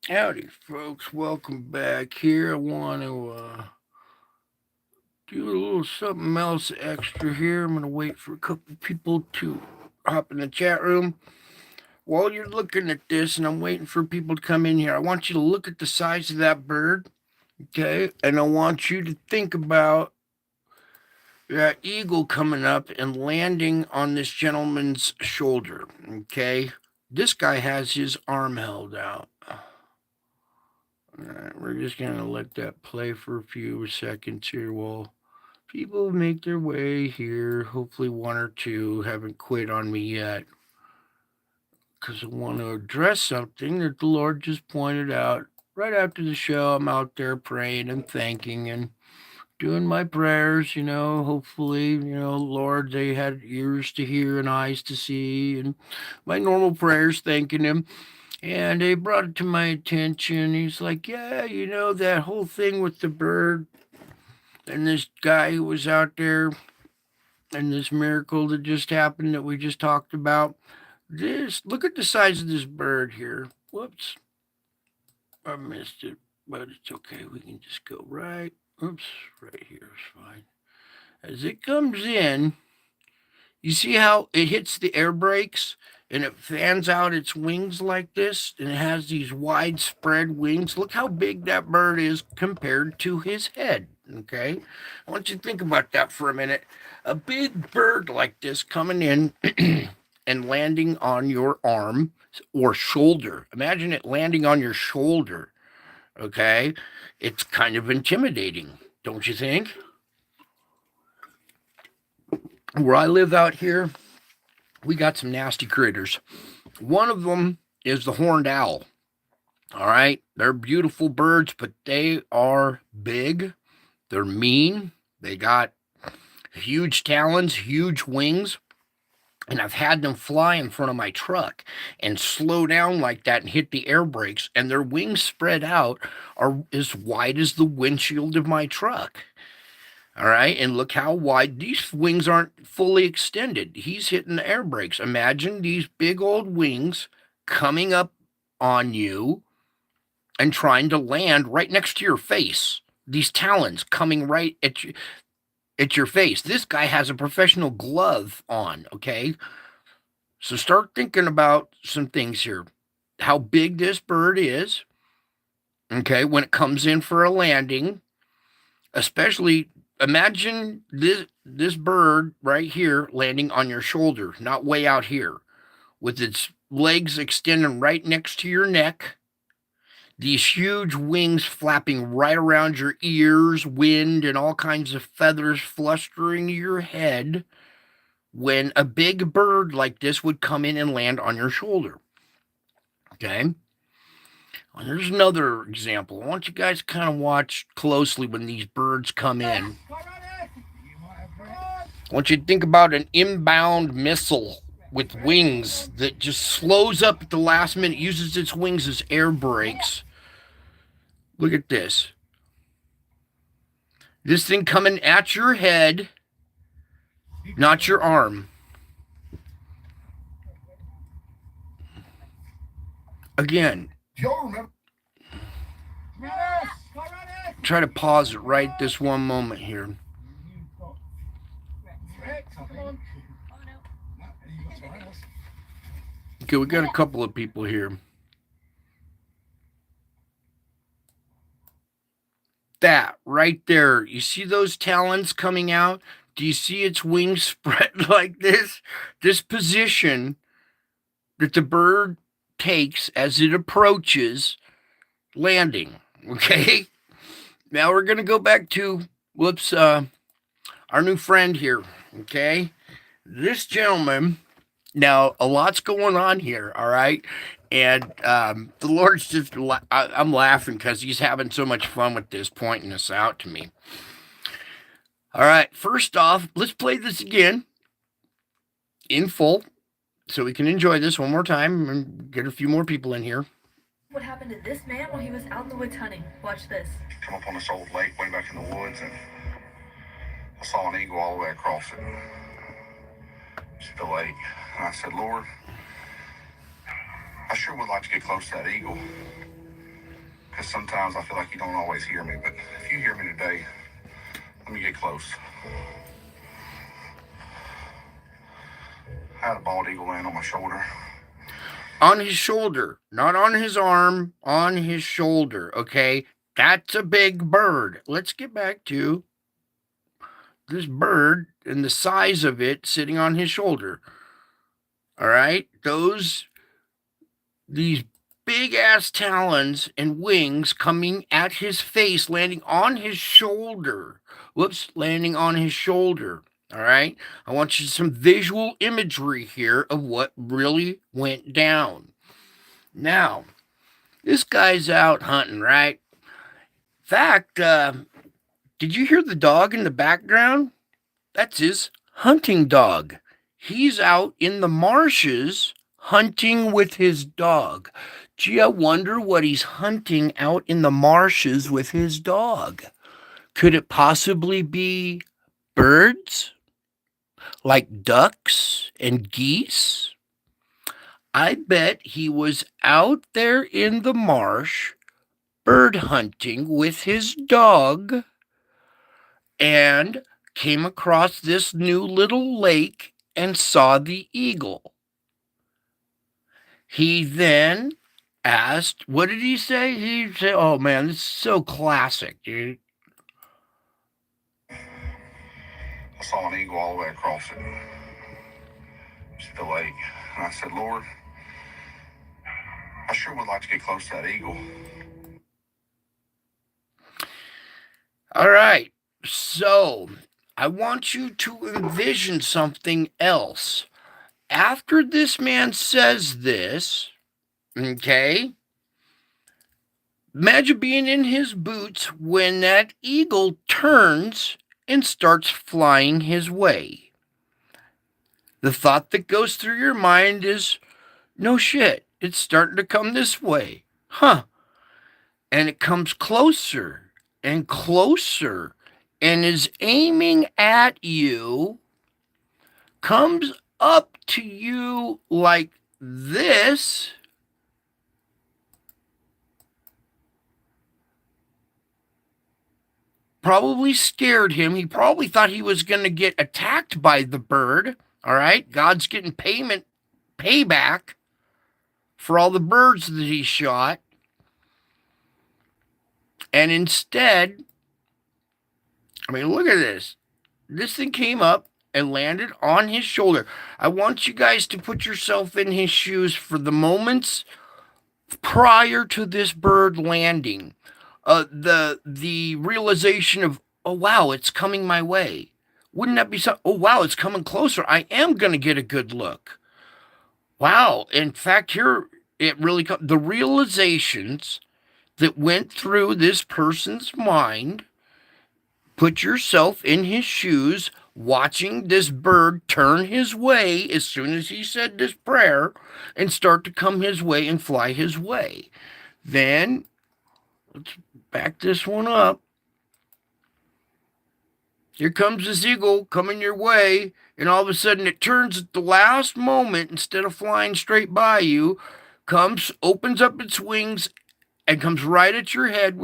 Howdy, folks. Welcome back here. I want to do a little something else extra here. I'm going to wait for a couple people to hop in the chat room. While you're looking at this and I'm waiting for people to come in here, I want you to look at the size of that bird, okay? And I want you to think about that eagle coming up and landing on this gentleman's shoulder, okay? This guy has his arm held out. All right, we're just going to let that play for a few seconds here while people make their way here. Hopefully, one or two haven't quit on me yet. Because I want to address something that the Lord just pointed out right after the show. I'm out there praying and thanking and doing my prayers, hopefully, Lord, they had ears to hear and eyes to see, and my normal prayers thanking him. And they brought it to my attention. He's like, yeah, that whole thing with the bird and this guy who was out there and this miracle that just happened that we just talked about. Look at the size of this bird here. Whoops, I missed it, but it's okay. We can just go right. Oops, right here is fine. As it comes in, you see how it hits the air brakes and it fans out its wings like this and it has these widespread wings. Look how big that bird is compared to his head. Okay. I want you to think about that for a minute. A big bird like this coming in and landing on your arm or shoulder. Imagine it landing on your shoulder. Okay. It's kind of intimidating, don't you think? Where I live out here, we got some nasty critters. One of them is the horned owl. All right. They're beautiful birds, but they are big. They're mean. They got huge talons, huge wings. And I've had them fly in front of my truck and slow down like that and hit the air brakes, and their wings spread out are as wide as the windshield of my truck. All right, and look how wide these wings aren't fully extended. He's hitting the air brakes. Imagine these big old wings coming up on you and trying to land right next to your face. These talons coming right at your face. This guy has a professional glove on, okay? So start thinking about some things here. How big this bird is, okay, when it comes in for a landing, especially imagine this bird right here landing on your shoulder, not way out here, with its legs extending right next to your neck, these huge wings flapping right around your ears, wind and all kinds of feathers flustering your head when a big bird like this would come in and land on your shoulder. Okay? Well, here's another example. I want you guys to kind of watch closely when these birds come in. I want you to think about an inbound missile with wings that just slows up at the last minute, uses its wings as air brakes. Look at this. This thing coming at your head, not your arm. Again, try to pause it right this one moment here. Okay, we got a couple of people here. That right there. You see those talons coming out? Do you see its wings spread like this? This position that the bird takes as it approaches landing. Okay? Now we're going to go back to, our new friend here. Okay? This gentleman, now a lot's going on here, all right? And the Lord's just, I'm laughing because he's having so much fun with this, pointing this out to me. All right, first off, let's play this again in full so we can enjoy this one more time and get a few more people in here. What happened to this man while he was out in the woods hunting? Watch this. Come up on this old lake way back in the woods, and I saw an eagle all the way across it. The lake. And I said, Lord, I sure would like to get close to that eagle. because sometimes I feel like you don't always hear me. But if you hear me today, let me get close. I had a bald eagle land on my shoulder. On his shoulder, not on his arm, on his shoulder, okay? That's a big bird. Let's get back to this bird and the size of it sitting on his shoulder. All right? These big ass talons and wings coming at his face, landing on his shoulder. Whoops, landing on his shoulder. All right. I want you some visual imagery here of what really went down. Now, this guy's out hunting, right? In fact, did you hear the dog in the background? That's his hunting dog. He's out in the marshes hunting with his dog. Gee, I wonder what he's hunting out in the marshes with his dog. Could it possibly be birds? Like ducks and geese? I bet he was out there in the marsh bird hunting with his dog and came across this new little lake and saw the eagle. He then asked, what did he say? He said, oh man, this is so classic, dude. I saw an eagle all the way across it. See the lake. And I said, Lord, I sure would like to get close to that eagle. All right. So I want you to envision something else. After this man says this, okay, imagine being in his boots when that eagle turns and starts flying his way. The thought that goes through your mind is, no shit, it's starting to come this way. Huh. And it comes closer and closer and is aiming at you, comes up to you like this. Probably scared him. He probably thought he was going to get attacked by the bird. All right. God's getting payback for all the birds that he shot. And instead, I mean, look at this. This thing came up and landed on his shoulder. I want you guys to put yourself in his shoes for the moments prior to this bird landing. The realization of, oh wow, it's coming my way. Wouldn't that be so? Oh wow, it's coming closer. I am going to get a good look. Wow. In fact, here it really the realizations that went through this person's mind. Put yourself in his shoes, watching this bird turn his way as soon as he said this prayer and start to come his way and fly his way. Then let's back this one up. Here comes this eagle coming your way, and all of a sudden it turns at the last moment. Instead of flying straight by you, opens up its wings and comes right at your head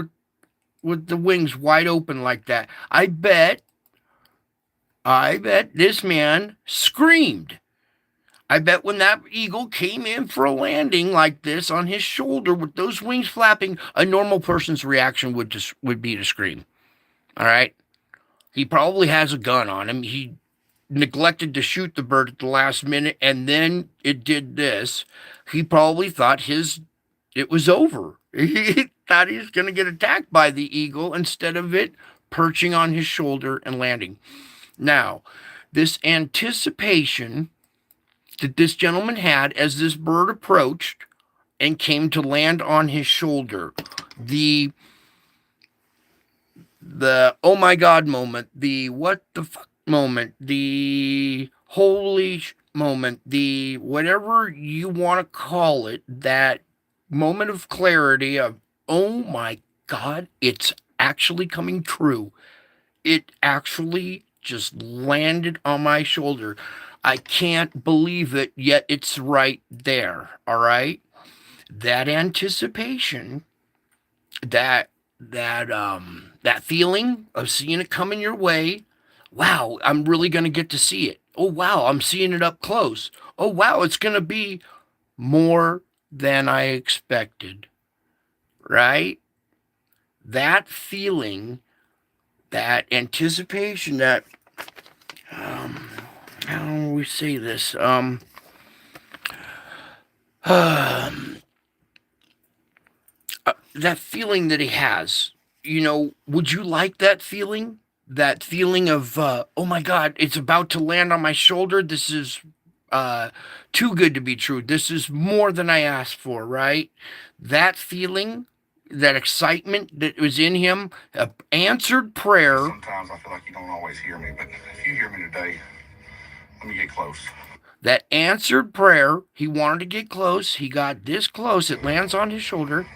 with the wings wide open like that. I bet this man screamed. I bet when that eagle came in for a landing like this on his shoulder with those wings flapping, a normal person's reaction would be to scream. All right? He probably has a gun on him. He neglected to shoot the bird at the last minute, and then it did this. He probably thought it was over. He thought he was going to get attacked by the eagle instead of it perching on his shoulder and landing. Now, this anticipation that this gentleman had as this bird approached and came to land on his shoulder, the oh my God moment, the what the fuck moment, the holy moment, the whatever you want to call it, that moment of clarity of, oh my God, it's actually coming true. It actually just landed on my shoulder. I can't believe it, yet it's right there, all right? That anticipation that feeling of seeing it coming your way. Wow, I'm really going to get to see it. Oh wow, I'm seeing it up close. Oh wow, it's going to be more than I expected. Right? That feeling, that anticipation, that how do we say this? That feeling that he has. Would you like that feeling? That feeling of, oh my God, it's about to land on my shoulder. This is uh, too good to be true. This is more than I asked for, right? That feeling, that excitement that was in him, answered prayer. Sometimes I feel like you don't always hear me, but if you hear me today, let me get close. That answered prayer. He wanted to get close. He got this close. It lands on his shoulder.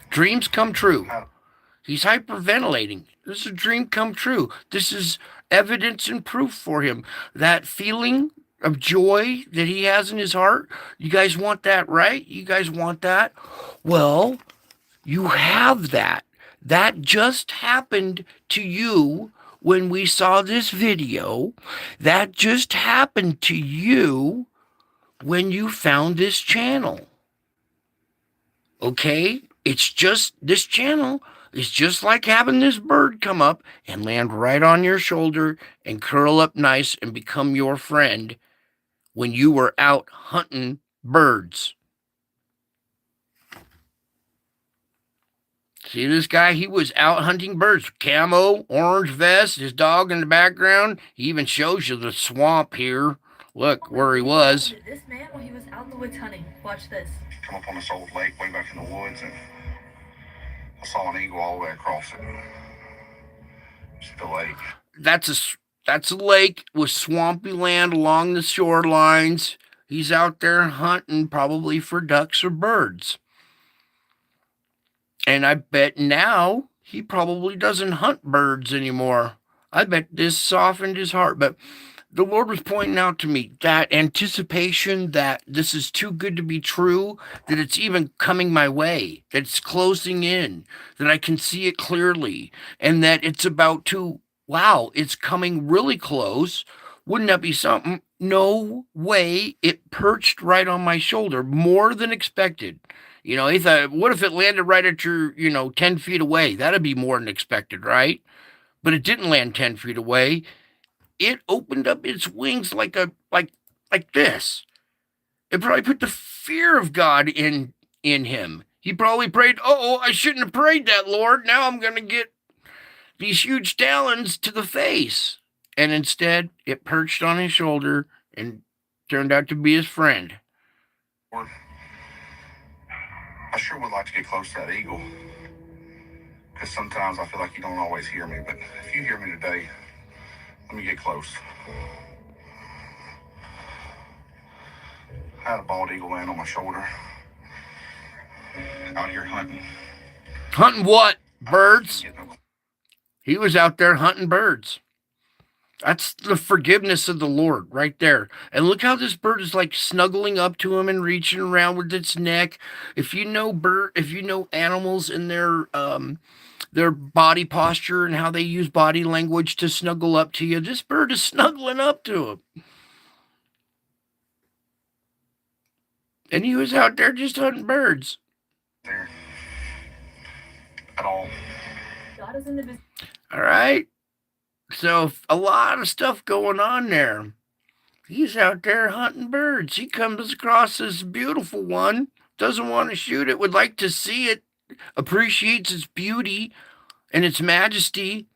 Dreams come true. He's hyperventilating. This is a dream come true. This is evidence and proof for him. That feeling of joy that he has in his heart, you guys want that, right? You guys want that? Well, you have that. That just happened to you when we saw this video. That just happened to you when you found this channel. Okay? It's just, this channel is just like having this bird come up and land right on your shoulder and curl up nice and become your friend when you were out hunting birds. See this guy? He was out hunting birds. Camo, orange vest, his dog in the background. He even shows you the swamp here. Look where he was. This man while he was out in the woods hunting. Watch this. Come up on this old lake way back in the woods, and I saw an eagle all the way across it. See the lake. That's a lake with swampy land along the shorelines. He's out there hunting probably for ducks or birds. And I bet now he probably doesn't hunt birds anymore. I bet this softened his heart. But the Lord was pointing out to me that anticipation that this is too good to be true, that it's even coming my way, that it's closing in, that I can see it clearly, and that it's about to, wow, it's coming really close. Wouldn't that be something? No way. It perched right on my shoulder, more than expected. He thought, what if it landed right at your, 10 feet away? That'd be more than expected, right? But it didn't land 10 feet away. It opened up its wings like this. It probably put the fear of God in him. He probably prayed, oh, I shouldn't have prayed that, Lord. Now I'm going to get these huge talons to the face. And instead, it perched on his shoulder and turned out to be his friend. Lord, I sure would like to get close to that eagle. Because sometimes I feel like you don't always hear me, but if you hear me today, let me get close. I had a bald eagle land on my shoulder. Out here hunting. Hunting what? Birds? He was out there hunting birds. That's the forgiveness of the Lord right there. And look how this bird is like snuggling up to him and reaching around with its neck. If you know animals in their body posture and how they use body language to snuggle up to you, this bird is snuggling up to him. And he was out there just hunting birds. There. At all. God is in the business. All right. So a lot of stuff going on there. He's out there hunting birds. He comes across this beautiful one, doesn't want to shoot it, would like to see it, appreciates its beauty and its majesty,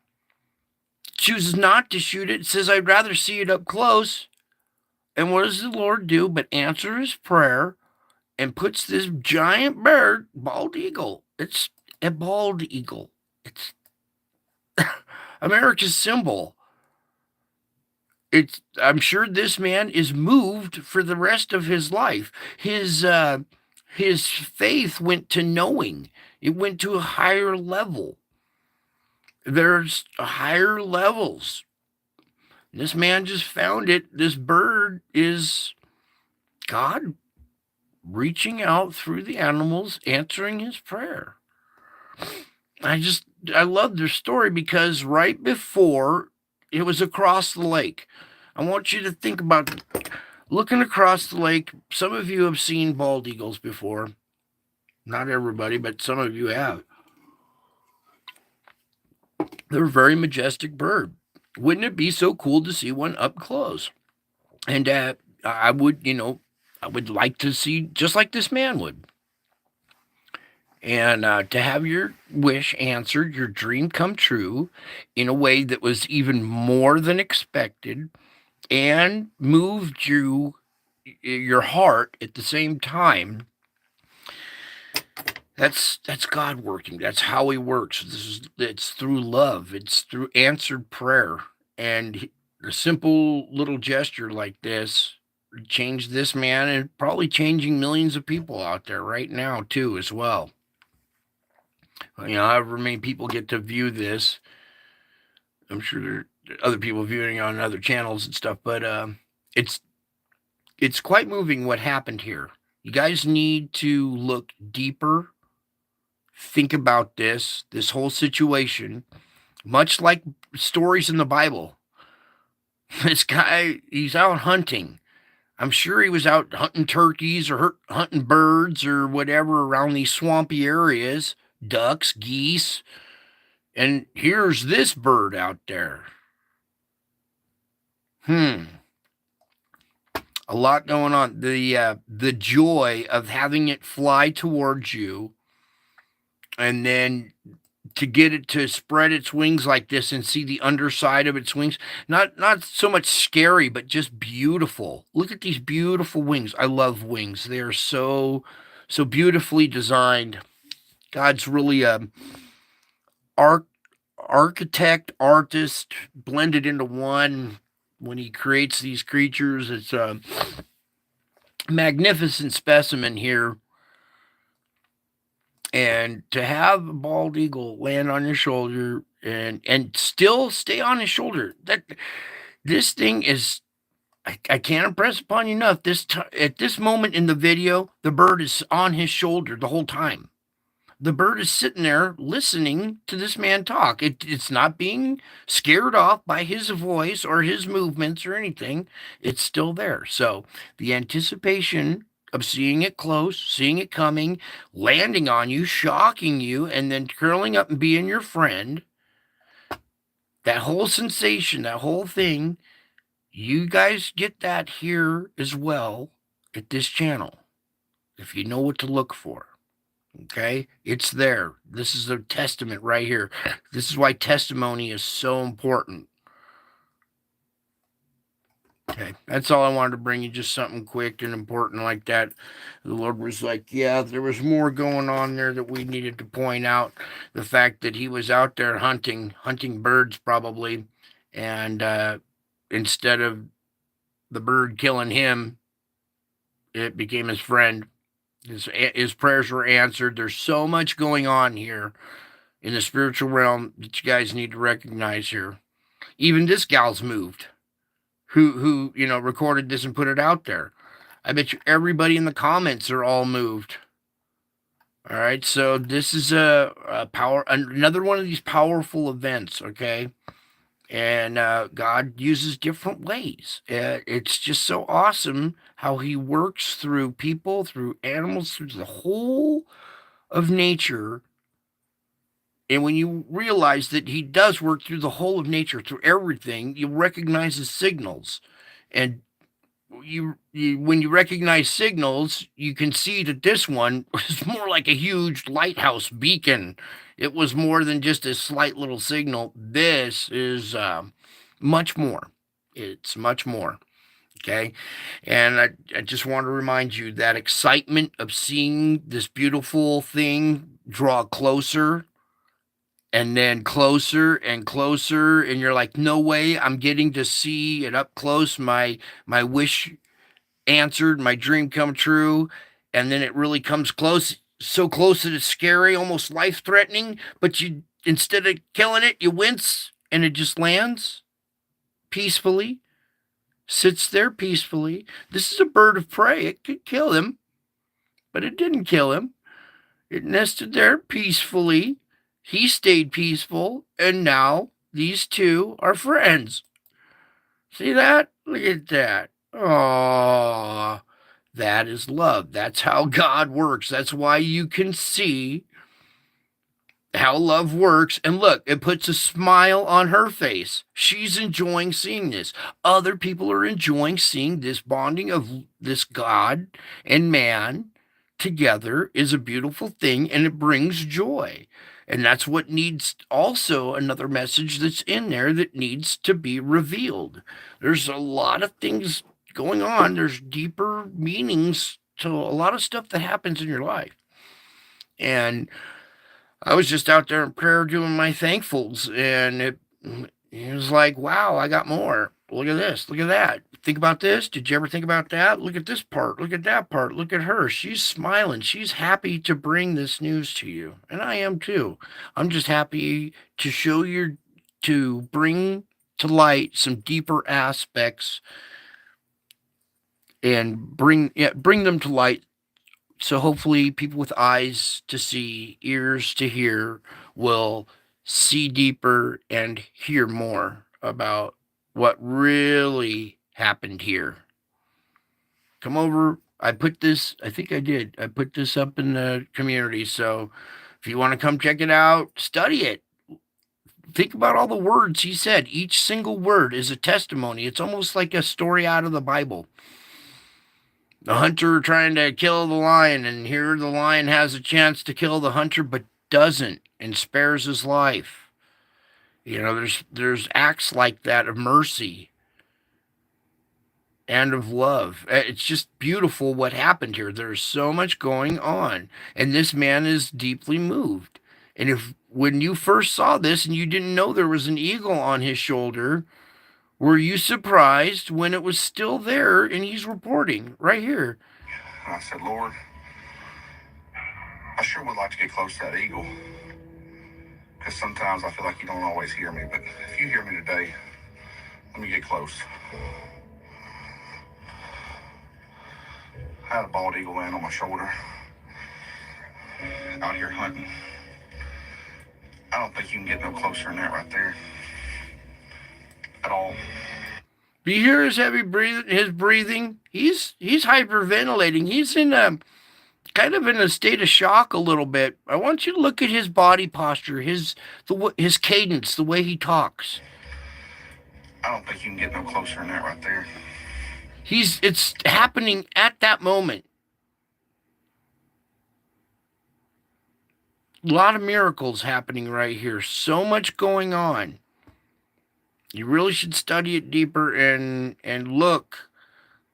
chooses not to shoot it, says, I'd rather see it up close. And what does the Lord do but answer his prayer and puts this giant bird, bald eagle. It's a bald eagle. It's America's symbol. I'm sure this man is moved for the rest of his life. His faith went to knowing. It went to a higher level. There's higher levels. This man just found it. This bird is God reaching out through the animals, answering his prayer. I love their story because right before it was across the lake. I want you to think about looking across the lake. Some of you have seen bald eagles before. Not everybody, but some of you have. They're a very majestic bird. Wouldn't it be so cool to see one up close? And I would, I would like to see just like this man would. And to have your wish answered, your dream come true in a way that was even more than expected and moved your heart at the same time. That's God working. That's how he works. It's through love. It's through answered prayer. And a simple little gesture like this changed this man and probably changing millions of people out there right now too as well. However many people get to view this, I'm sure there are other people viewing on other channels and stuff, but it's quite moving what happened here. You guys need to look deeper, think about this whole situation, much like stories in the Bible. This guy, he's out hunting. I'm sure he was out hunting turkeys or hunting birds or whatever around these swampy areas, ducks, geese. And here's this bird out there. A lot going on. The joy of having it fly towards you and then to get it to spread its wings like this and see the underside of its wings, not so much scary, but just beautiful. Look at these beautiful wings. I love wings. They are so beautifully designed. God's really architect, artist blended into one when he creates these creatures. It's a magnificent specimen here. And to have a bald eagle land on your shoulder and still stay on his shoulder, this thing is, I can't impress upon you enough. At this moment in the video, the bird is on his shoulder the whole time. The bird is sitting there listening to this man talk. It's not being scared off by his voice or his movements or anything. It's still there. So the anticipation of seeing it close, seeing it coming, landing on you, shocking you, and then curling up and being your friend, that whole sensation, that whole thing, you guys get that here as well at this channel, if you know what to look for. Okay, it's there. This is a testament right here. This is why testimony is so important. Okay, that's all I wanted to bring you, just something quick and important like that. The Lord was like, yeah, there was more going on there that we needed to point out. The fact that he was out there hunting birds probably, and instead of the bird killing him, it became his friend. His prayers were answered. There's so much going on here in the spiritual realm that you guys need to recognize here. Even this gal's moved, who recorded this and put it out there. I bet you everybody in the comments are all moved. All right, so this is another one of these powerful events. Okay, and God uses different ways. It's just so awesome how he works through people, through animals, through the whole of nature. And when you realize that he does work through the whole of nature, through everything, you recognize his signals. And when you recognize signals, you can see that this one was more like a huge lighthouse beacon. It was more than just a slight little signal. This is much more. It's much more. Okay. And I just want to remind you that excitement of seeing this beautiful thing draw closer and then closer and closer. And you're like, no way, I'm getting to see it up close. My wish answered, my dream come true. And then it really comes close, so close that it's scary, almost life-threatening. But you, instead of killing it, you wince and it just lands peacefully. Sits there peacefully. This is a bird of prey. It could kill him, but it didn't kill him. It nested there peacefully, He stayed peaceful, and now these two are friends. See that? Look at that. Oh, that is love. That's how God works. That's why you can see how love works. And look, it puts a smile on her face. She's enjoying seeing this. Other people are enjoying seeing this bonding of this God and man together is a beautiful thing, and it brings joy. And that's what needs also another message that's in there that needs to be revealed. There's a lot of things going on. There's deeper meanings to a lot of stuff that happens in your life. And I was just out there in prayer doing my thankfuls, and it was like, wow, I got more. Look at this. Look at that. Think about this. Did you ever think about that? Look at this part. Look at that part. Look at her. She's smiling. She's happy to bring this news to you. And I am too. I'm just happy to show you, to bring to light some deeper aspects and bring them to light. So hopefully people with eyes to see, ears to hear will see deeper and hear more about what really happened here. Come over. I think I did. I put this up in the community. So if you want to come check it out, study it. Think about all the words he said. Each single word is a testimony. It's almost like a story out of the Bible. The hunter trying to kill the lion, and here the lion has a chance to kill the hunter, but doesn't, and spares his life. You know, there's acts like that of mercy and of love. It's just beautiful what happened here. There's so much going on, and this man is deeply moved. And if when you first saw this and you didn't know there was an eagle on his shoulder, were you surprised when it was still there and he's reporting right here? And I said, Lord, I sure would like to get close to that eagle. Because sometimes I feel like you don't always hear me. But if you hear me today, let me get close. I had a bald eagle land on my shoulder. Out here hunting. I don't think you can get no closer than that right there. At all. Do you hear his heavy breathing? His breathing. He's hyperventilating. He's in a kind of in a state of shock a little bit. I want you to look at his body posture, his cadence, the way he talks. I don't think you can get no closer than that right there. It's happening at that moment. A lot of miracles happening right here. So much going on. You really should study it deeper and look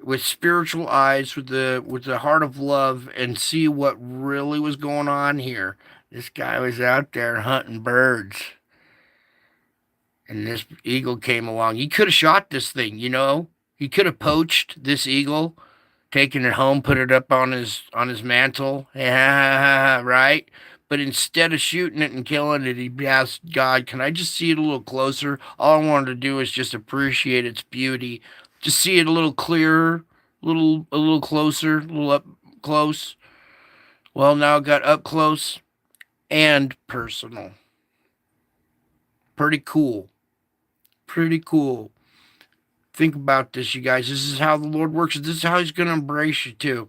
with spiritual eyes, with the heart of love, and see what really was going on here. This guy was out there hunting birds, and this eagle came along. He could have shot this thing, you know. He could have poached this eagle, taken it home, put it up on his mantle. Yeah, right. But instead of shooting it and killing it, he asked God, can I just see it a little closer? All I wanted to do is just appreciate its beauty. Just see it a little clearer, a little closer, a little up close. Well, now it got up close and personal. Pretty cool. Pretty cool. Think about this, you guys. This is how the Lord works. This is how he's going to embrace you, too.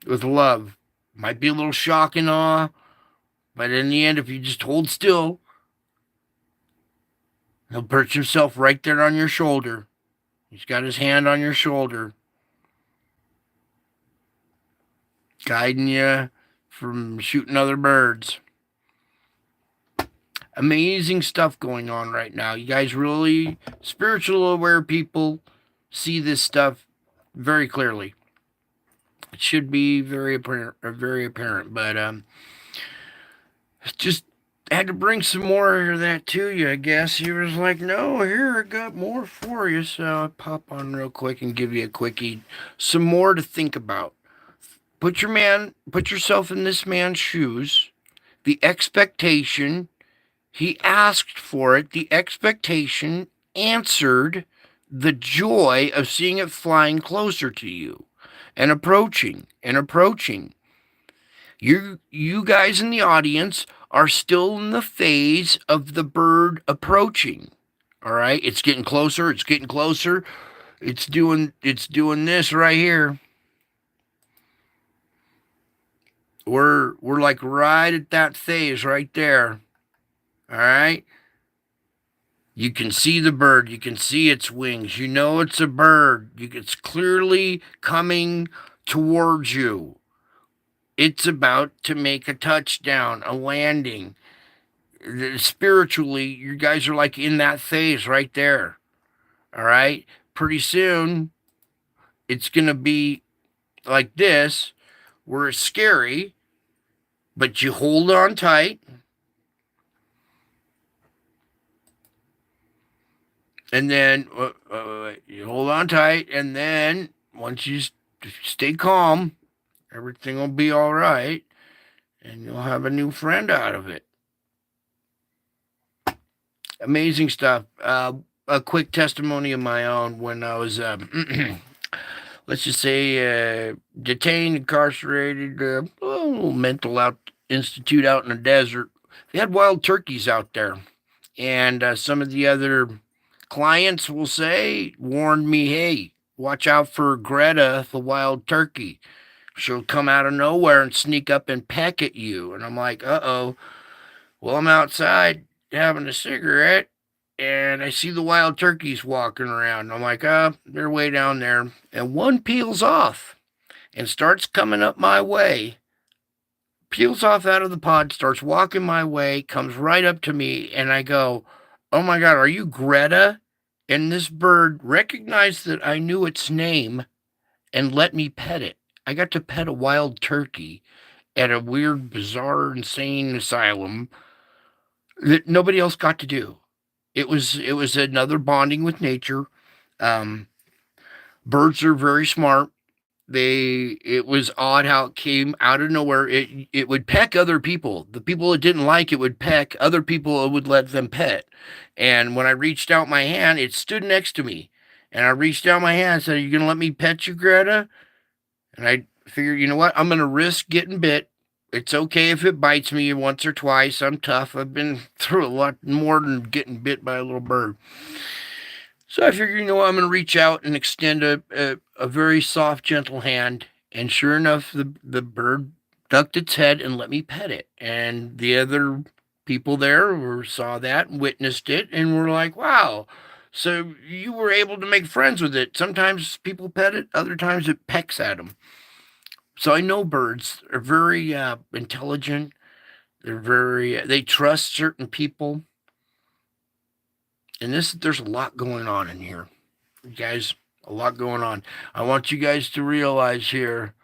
With love. Might be a little shock and awe. But in the end, if you just hold still, he'll perch himself right there on your shoulder. He's got his hand on your shoulder, guiding you from shooting other birds. Amazing stuff going on right now. You guys really, spiritual aware people, see this stuff very clearly. It should be very apparent, but just had to bring some more of that to you, I guess. He was like, no, here, I got more for you. So I pop on real quick and give you a quickie. Some more to think about. Put yourself in this man's shoes. The expectation, he asked for it. The expectation answered the joy of seeing it flying closer to you and approaching. You guys in the audience are still in the phase of the bird approaching. All right, it's getting closer, it's getting closer. It's doing this right here. We're like right at that phase right there. All right? You can see the bird, you can see its wings. You know it's a bird. It's clearly coming towards you. It's about to make a touchdown, a landing. Spiritually, you guys are like in that phase right there. All right? Pretty soon, it's going to be like this, where it's scary, but you hold on tight. And then you hold on tight, and then once you stay calm, everything will be all right, and you'll have a new friend out of it. Amazing stuff. A quick testimony of my own when I was, let's just say, detained, incarcerated, a little mental institute out in the desert. They had wild turkeys out there, and some of the other clients will say, warned me, hey, watch out for Greta, the wild turkey. She'll come out of nowhere and sneak up and peck at you. And I'm like, uh-oh. Well, I'm outside having a cigarette, and I see the wild turkeys walking around. I'm like, they're way down there. And one peels off and starts coming up my way. Peels off out of the pod, starts walking my way, comes right up to me, and I go, oh my God, are you Greta? And this bird recognized that I knew its name and let me pet it. I got to pet a wild turkey at a weird, bizarre, insane asylum that nobody else got to do. It was another bonding with nature. Birds are very smart. It was odd how it came out of nowhere. It would peck other people. The people it didn't like, it would peck. Other people, it would let them pet. And when I reached out my hand, it stood next to me. And I reached out my hand and said, are you going to let me pet you, Greta? And I figured, you know what? I'm going to risk getting bit. It's okay if it bites me once or twice. I'm tough. I've been through a lot more than getting bit by a little bird. So I figured, you know what? I'm going to reach out and extend a very soft, gentle hand. And sure enough, the bird ducked its head and let me pet it. And the other people there saw that and witnessed it and were like, wow. So you were able to make friends with it. Sometimes people pet it. Other times it pecks at them. So I know birds are very intelligent. They trust certain people. And there's a lot going on in here. You guys, a lot going on. I want you guys to realize here,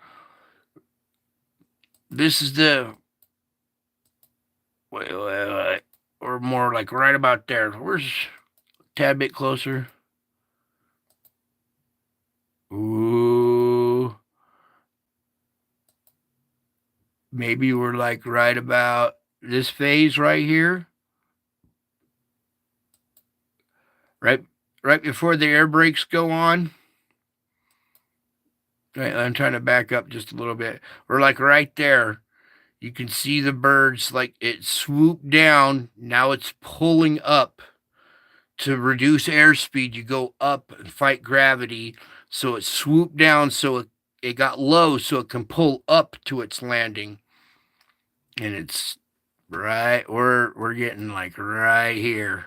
this is wait, or more like right about there. Where's a tad bit closer? Ooh. Maybe we're like right about this phase right here. Right before the air brakes go on. Right, I'm trying to back up just a little bit. We're like right there. You can see the birds, like it swooped down. Now it's pulling up. To reduce airspeed, you go up and fight gravity. So it swooped down so it got low so it can pull up to its landing. And it's right, we're getting like right here.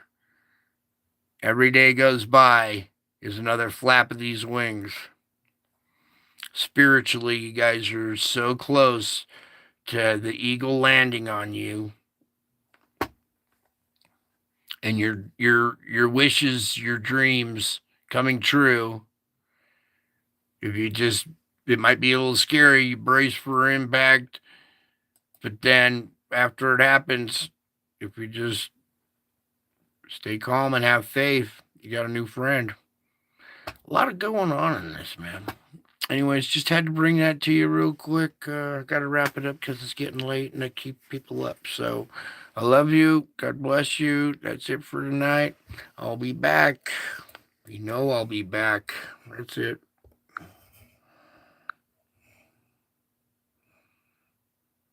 Every day goes by is another flap of these wings. Spiritually, you guys are so close to the eagle landing on you. And your wishes, your dreams coming true. It might be a little scary, you brace for impact, but then after it happens, if you just stay calm and have faith, you got a new friend. A lot of going on in this, man. Anyways, just had to bring that to you real quick. Got to wrap it up because it's getting late and I keep people up. So I love you. God bless you. That's it for tonight. I'll be back. You know I'll be back. That's it.